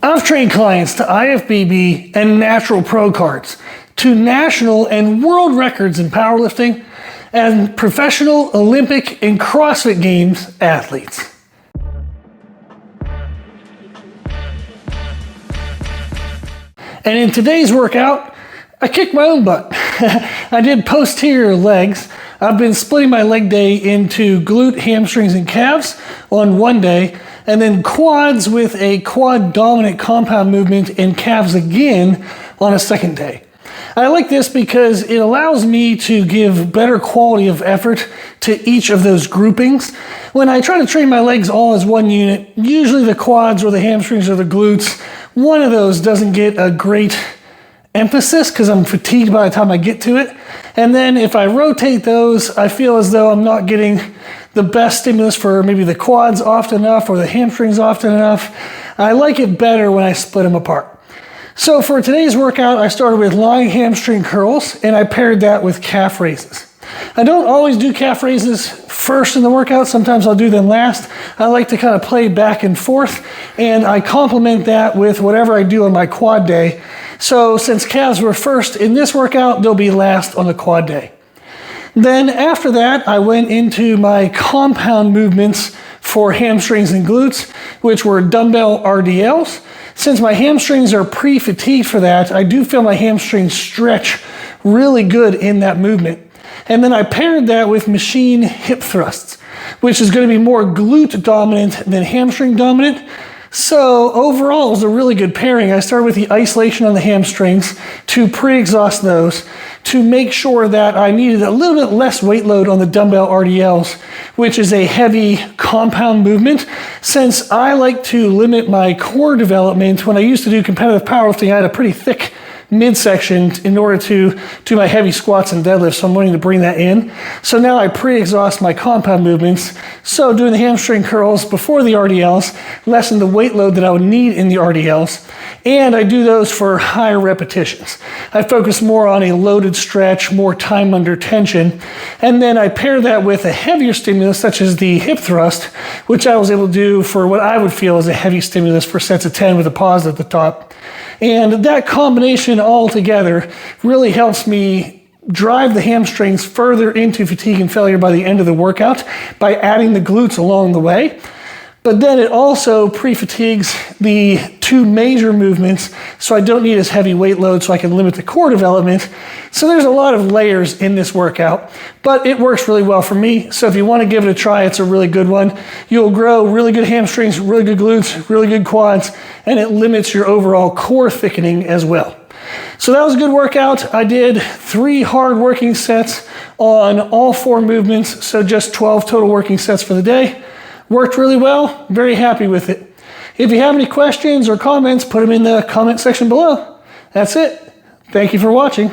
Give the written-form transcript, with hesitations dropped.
I've trained clients to IFBB and Natural Pro Cards, to national and world records in powerlifting, and professional, Olympic, and CrossFit Games athletes. And in today's workout, I kicked my own butt. I did posterior legs. I've been splitting my leg day into glute, hamstrings, and calves on one day, and then quads with a quad dominant compound movement and calves again on a second day. I like this because it allows me to give better quality of effort to each of those groupings. When I try to train my legs all as one unit, usually the quads or the hamstrings or the glutes, one of those doesn't get a great emphasis because I'm fatigued by the time I get to it. And then if I rotate those, I feel as though I'm not getting the best stimulus for maybe the quads often enough or the hamstrings often enough. I like it better when I split them apart. So for today's workout, I started with lying hamstring curls and I paired that with calf raises. I don't always do calf raises first in the workout. Sometimes I'll do them last. I like to kind of play back and forth, and I complement that with whatever I do on my quad day. So since calves were first in this workout, they'll be last on the quad day. Then after that, I went into my compound movements for hamstrings and glutes, which were dumbbell RDLs. Since my hamstrings are pre-fatigued for that, I do feel my hamstrings stretch really good in that movement. And then I paired that with machine hip thrusts, which is going to be more glute dominant than hamstring dominant. So overall, it was a really good pairing. I started with the isolation on the hamstrings to pre-exhaust those to make sure that I needed a little bit less weight load on the dumbbell RDLs, which is a heavy compound movement. Since I like to limit my core development, when I used to do competitive powerlifting, I had a pretty thick midsection in order to do my heavy squats and deadlifts, so I'm wanting to bring that in. So now I pre-exhaust my compound movements. So doing the hamstring curls before the RDLs lessen the weight load that I would need in the RDLs, and I do those for higher repetitions. I focus more on a loaded stretch, more time under tension, and then I pair that with a heavier stimulus such as the hip thrust, which I was able to do for what I would feel is a heavy stimulus for sets of 10 with a pause at the top. And that combination all together really helps me drive the hamstrings further into fatigue and failure by the end of the workout by adding the glutes along the way. But then it also pre-fatigues the two major movements, so I don't need as heavy weight load so I can limit the core development. So there's a lot of layers in this workout, but it works really well for me. So if you want to give it a try, it's a really good one. You'll grow really good hamstrings, really good glutes, really good quads, and it limits your overall core thickening as well. So that was a good workout. I did 3 hard working sets on all 4 movements, so just 12 total working sets for the day. Worked really well, very happy with it. If you have any questions or comments, put them in the comment section below. That's it. Thank you for watching.